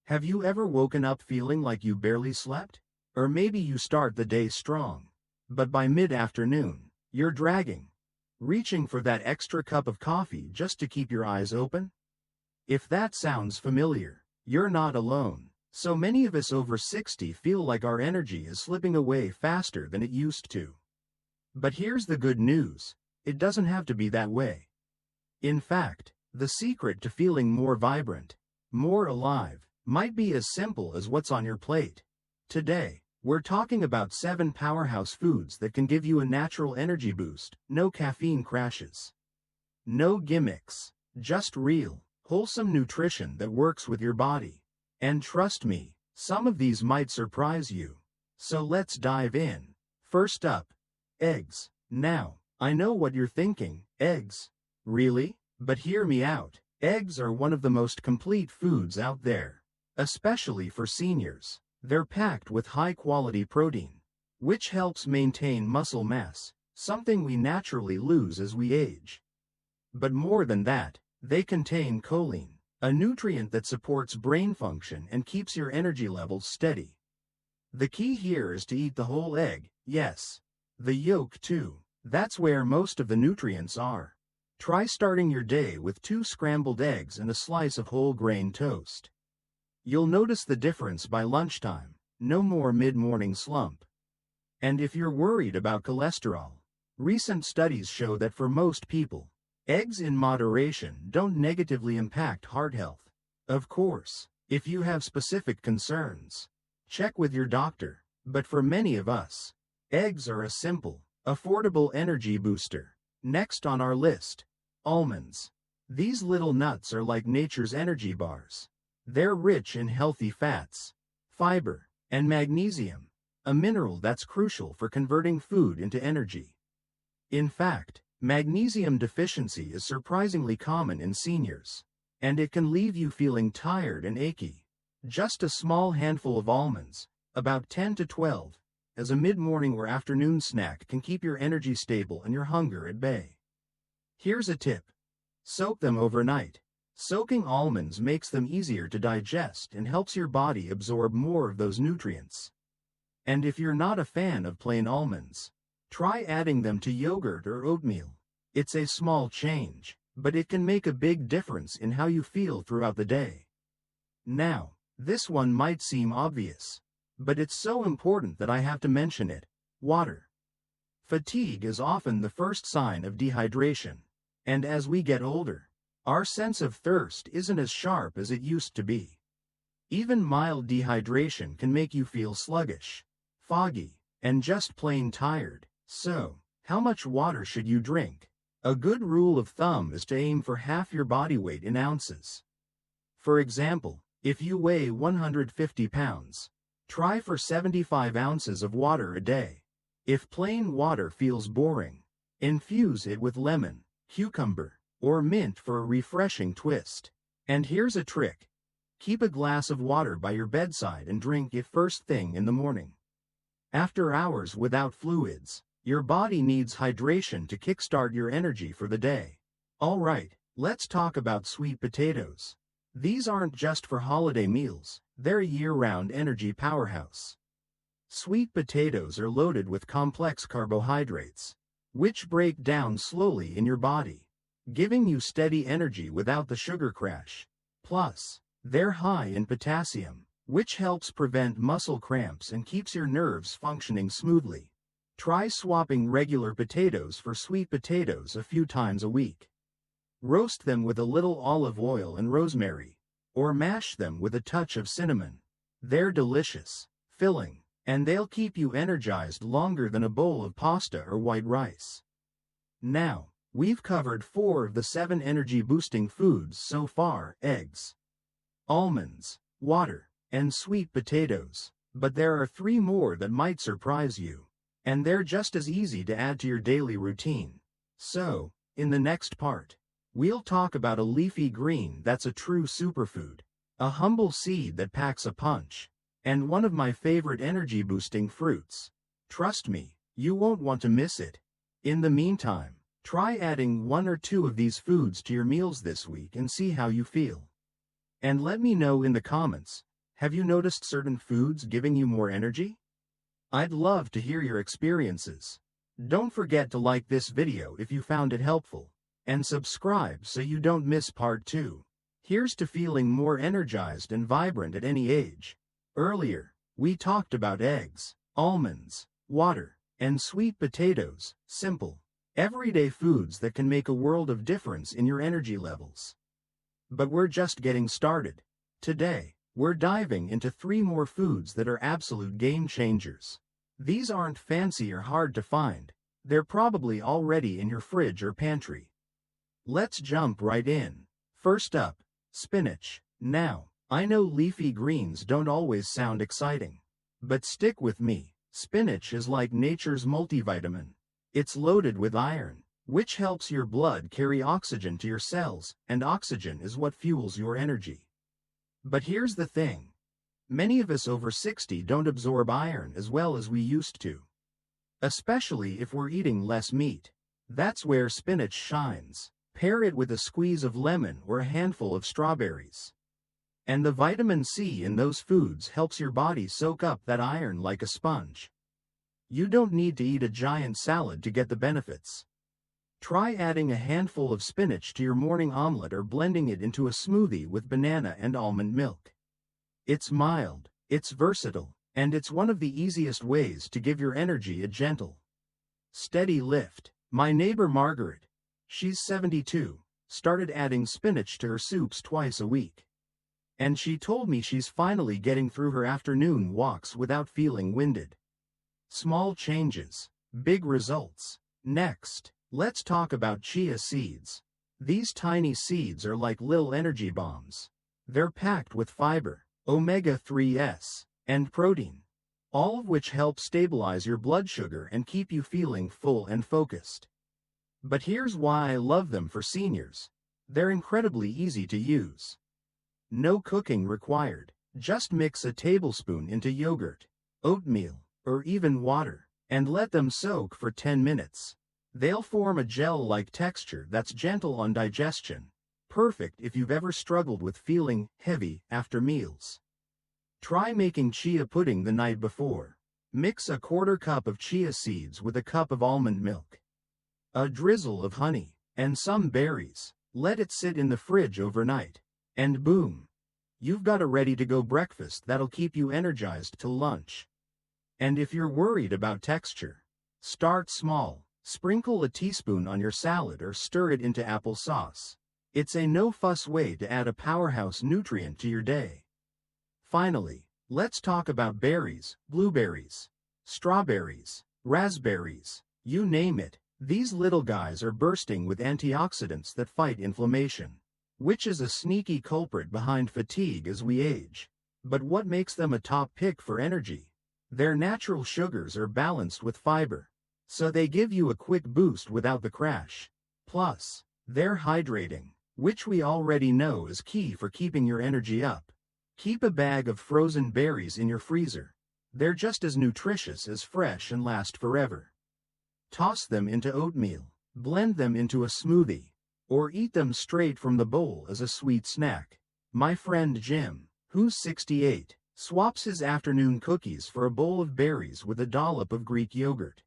Have you ever woken up feeling like you barely slept? Or maybe you start the day strong, but by mid-afternoon, you're dragging, reaching for that extra cup of coffee just to keep your eyes open? If that sounds familiar, you're not alone. So many of us over 60 feel like our energy is slipping away faster than it used to. But here's the good news: it doesn't have to be that way. In fact, the secret to feeling more vibrant, more alive, might be as simple as what's on your plate. Today, we're talking about 7 powerhouse foods that can give you a natural energy boost, no caffeine crashes. No gimmicks, just real, wholesome nutrition that works with your body. And trust me, some of these might surprise you. So let's dive in. First up, eggs. Now, I know what you're thinking: eggs? Really? But hear me out. Eggs are one of the most complete foods out there, especially for seniors. They're packed with high-quality protein, which helps maintain muscle mass, something we naturally lose as we age. But more than that, they contain choline, a nutrient that supports brain function and keeps your energy levels steady. The key here is to eat the whole egg, yes, the yolk too. That's where most of the nutrients are. Try starting your day with 2 scrambled eggs and a slice of whole grain toast. You'll notice the difference by lunchtime. No more mid-morning slump. And if you're worried about cholesterol, recent studies show that for most people, eggs in moderation don't negatively impact heart health. Of course, if you have specific concerns, check with your doctor. But for many of us, eggs are a simple, affordable energy booster. Next on our list, almonds. These little nuts are like nature's energy bars. They're rich in healthy fats, fiber, and magnesium, a mineral that's crucial for converting food into energy. In fact, magnesium deficiency is surprisingly common in seniors, and it can leave you feeling tired and achy. Just a small handful of almonds, about 10 to 12, as a mid-morning or afternoon snack can keep your energy stable and your hunger at bay. Here's a tip: soak them overnight. Soaking almonds makes them easier to digest and helps your body absorb more of those nutrients. And if you're not a fan of plain almonds, try adding them to yogurt or oatmeal. It's a small change, but it can make a big difference in how you feel throughout the day. Now, this one might seem obvious, but it's so important that I have to mention it: water. Fatigue is often the first sign of dehydration, and as we get older, our sense of thirst isn't as sharp as it used to be. Even mild dehydration can make you feel sluggish, foggy, and just plain tired. So, how much water should you drink? A good rule of thumb is to aim for half your body weight in ounces. For example, if you weigh 150 pounds, try for 75 ounces of water a day. If plain water feels boring, infuse it with lemon, cucumber, or mint for a refreshing twist. And here's a trick: keep a glass of water by your bedside and drink it first thing in the morning. After hours without fluids, your body needs hydration to kickstart your energy for the day. Alright, let's talk about sweet potatoes. These aren't just for holiday meals, they're a year-round energy powerhouse. Sweet potatoes are loaded with complex carbohydrates, which break down slowly in your body, giving you steady energy without the sugar crash. Plus, they're high in potassium, which helps prevent muscle cramps and keeps your nerves functioning smoothly. Try swapping regular potatoes for sweet potatoes a few times a week. Roast them with a little olive oil and rosemary, or mash them with a touch of cinnamon. They're delicious, filling, and they'll keep you energized longer than a bowl of pasta or white rice. Now, we've covered 4 of the 7 energy-boosting foods so far: eggs, almonds, water, and sweet potatoes. But there are 3 more that might surprise you, and they're just as easy to add to your daily routine. So, in the next part, we'll talk about a leafy green that's a true superfood, a humble seed that packs a punch, and one of my favorite energy-boosting fruits. Trust me, you won't want to miss it. In the meantime, try adding 1 or 2 of these foods to your meals this week and see how you feel. And let me know in the comments, Have you noticed certain foods giving you more energy? I'd love to hear your experiences. Don't forget to like this video if you found it helpful, and subscribe so you don't miss part 2. Here's to feeling more energized and vibrant at any age. Earlier, we talked about eggs, almonds, water, and sweet potatoes, simple, everyday foods that can make a world of difference in your energy levels. But we're just getting started. Today, we're diving into 3 more foods that are absolute game changers. These aren't fancy or hard to find. They're probably already in your fridge or pantry. Let's jump right in. First up, spinach. Now, I know leafy greens don't always sound exciting. But stick with me. Spinach is like nature's multivitamin. It's loaded with iron, which helps your blood carry oxygen to your cells, and oxygen is what fuels your energy. But here's the thing. Many of us over 60 don't absorb iron as well as we used to. Especially if we're eating less meat. That's where spinach shines. Pair it with a squeeze of lemon or a handful of strawberries. And the vitamin C in those foods helps your body soak up that iron like a sponge. You don't need to eat a giant salad to get the benefits. Try adding a handful of spinach to your morning omelet or blending it into a smoothie with banana and almond milk. It's mild, it's versatile, and it's one of the easiest ways to give your energy a gentle, steady lift. My neighbor Margaret, she's 72, started adding spinach to her soups twice a week. And she told me she's finally getting through her afternoon walks without feeling winded. Small changes, big results. Next, let's talk about chia seeds. These tiny seeds are like little energy bombs. They're packed with fiber, omega-3s, and protein, all of which help stabilize your blood sugar and keep you feeling full and focused. But here's why I love them for seniors. They're incredibly easy to use. No cooking required. Just mix a tablespoon into yogurt, oatmeal, or even water, and let them soak for 10 minutes. They'll form a gel-like texture that's gentle on digestion, perfect if you've ever struggled with feeling heavy after meals. Try making chia pudding the night before. Mix a quarter cup of chia seeds with a cup of almond milk, a drizzle of honey, and some berries. Let it sit in the fridge overnight, and boom! You've got a ready-to-go breakfast that'll keep you energized till lunch. And if you're worried about texture, start small. Sprinkle a teaspoon on your salad or stir it into applesauce. It's a no-fuss way to add a powerhouse nutrient to your day. Finally, let's talk about berries, blueberries, strawberries, raspberries, you name it. These little guys are bursting with antioxidants that fight inflammation, which is a sneaky culprit behind fatigue as we age. But what makes them a top pick for energy? Their natural sugars are balanced with fiber, so they give you a quick boost without the crash. Plus, they're hydrating, which we already know is key for keeping your energy up. Keep a bag of frozen berries in your freezer. They're just as nutritious as fresh and last forever. Toss them into oatmeal, blend them into a smoothie, or eat them straight from the bowl as a sweet snack. My friend Jim, who's 68, swaps his afternoon cookies for a bowl of berries with a dollop of Greek yogurt.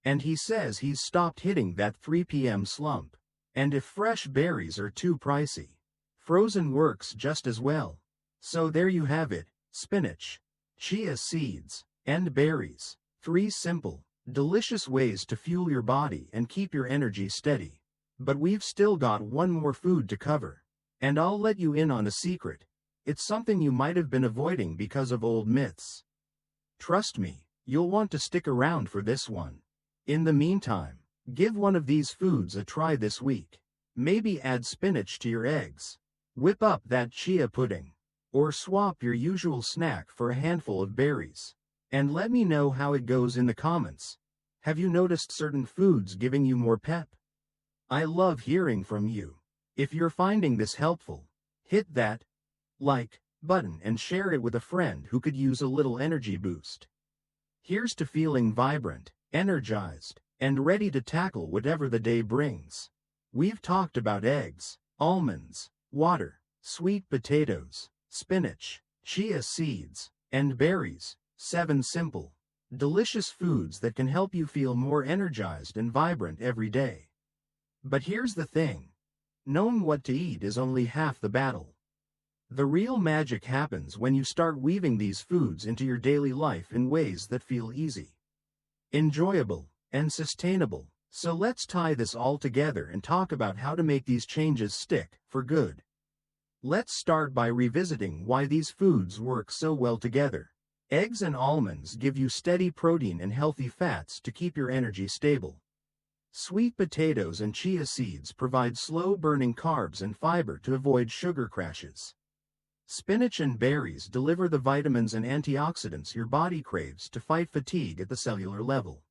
And he says he's stopped hitting that 3 p.m. slump. And if fresh berries are too pricey, frozen works just as well. So there you have it, spinach, chia seeds, and berries. 3 simple, delicious ways to fuel your body and keep your energy steady. But we've still got one more food to cover. And I'll let you in on a secret. It's something you might have been avoiding because of old myths. Trust me, you'll want to stick around for this one. In the meantime, give one of these foods a try this week. Maybe add spinach to your eggs. Whip up that chia pudding. Or swap your usual snack for a handful of berries. And let me know how it goes in the comments. Have you noticed certain foods giving you more pep? I love hearing from you. If you're finding this helpful, hit that like button and share it with a friend who could use a little energy boost. Here's to feeling vibrant, energized, and ready to tackle whatever the day brings. We've talked about eggs, almonds, water, sweet potatoes, spinach, chia seeds, and berries. 7 simple, delicious foods that can help you feel more energized and vibrant every day. But here's the thing. Knowing what to eat is only half the battle. The real magic happens when you start weaving these foods into your daily life in ways that feel easy, enjoyable, and sustainable. So let's tie this all together and talk about how to make these changes stick for good. Let's start by revisiting why these foods work so well together. Eggs and almonds give you steady protein and healthy fats to keep your energy stable. Sweet potatoes and chia seeds provide slow-burning carbs and fiber to avoid sugar crashes. Spinach and berries deliver the vitamins and antioxidants your body craves to fight fatigue at the cellular level.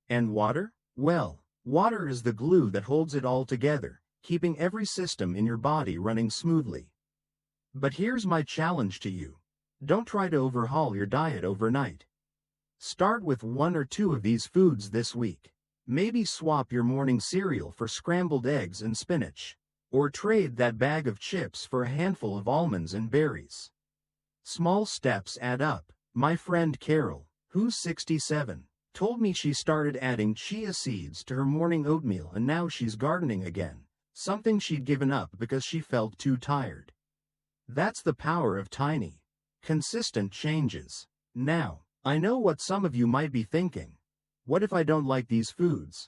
And water? Well, water is the glue that holds it all together, keeping every system in your body running smoothly. But here's my challenge to you. Don't try to overhaul your diet overnight. Start with 1 or 2 of these foods this week. Maybe swap your morning cereal for scrambled eggs and spinach, or trade that bag of chips for a handful of almonds and berries. Small steps add up. My friend Carol, who's 67, told me she started adding chia seeds to her morning oatmeal and now she's gardening again, something she'd given up because she felt too tired. That's the power of tiny, consistent changes. Now, I know what some of you might be thinking. What if I don't like these foods?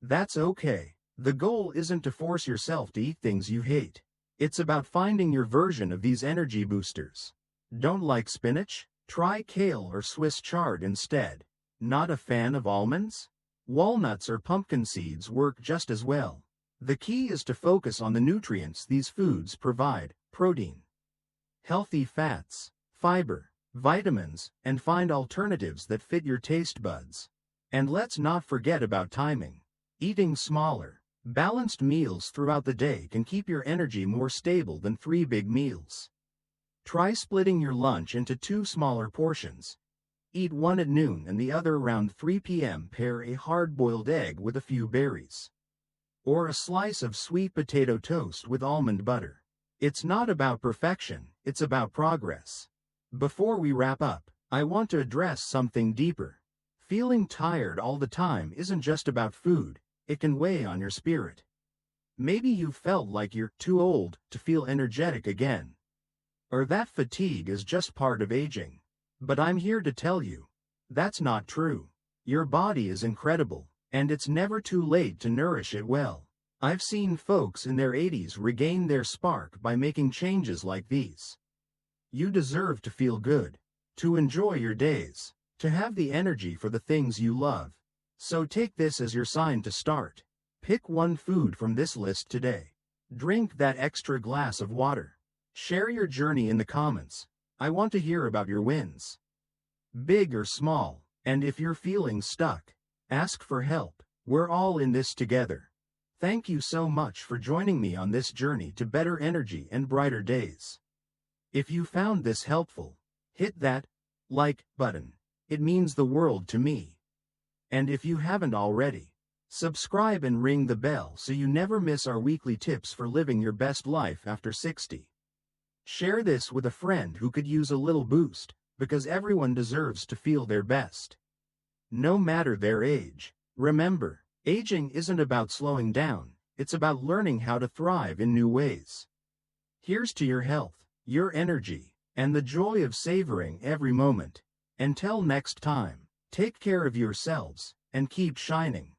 That's okay. The goal isn't to force yourself to eat things you hate. It's about finding your version of these energy boosters. Don't like spinach? Try kale or Swiss chard instead. Not a fan of almonds? Walnuts or pumpkin seeds work just as well. The key is to focus on the nutrients these foods provide: protein, healthy fats, fiber, vitamins, and find alternatives that fit your taste buds. And let's not forget about timing. Eating smaller, balanced meals throughout the day can keep your energy more stable than 3 big meals. Try splitting your lunch into 2 smaller portions. Eat one at noon and the other around 3 p.m. Pair a hard-boiled egg with a few berries, or a slice of sweet potato toast with almond butter. It's not about perfection, it's about progress. Before we wrap up, I want to address something deeper. Feeling tired all the time isn't just about food, it can weigh on your spirit. Maybe you've felt like you're too old to feel energetic again, or that fatigue is just part of aging. But I'm here to tell you, that's not true. Your body is incredible, and it's never too late to nourish it well. I've seen folks in their 80s regain their spark by making changes like these. You deserve to feel good, to enjoy your days, to have the energy for the things you love. So take this as your sign to start. Pick one food from this list today. Drink that extra glass of water. Share your journey in the comments. I want to hear about your wins, big or small. And if you're feeling stuck, ask for help. We're all in this together. Thank you so much for joining me on this journey to better energy and brighter days. If you found this helpful, hit that like button. It means the world to me. And if you haven't already, subscribe and ring the bell so you never miss our weekly tips for living your best life after 60. Share this with a friend who could use a little boost, because everyone deserves to feel their best, no matter their age. Remember, aging isn't about slowing down, it's about learning how to thrive in new ways. Here's to your health, your energy, and the joy of savoring every moment. Until next time, take care of yourselves, and keep shining.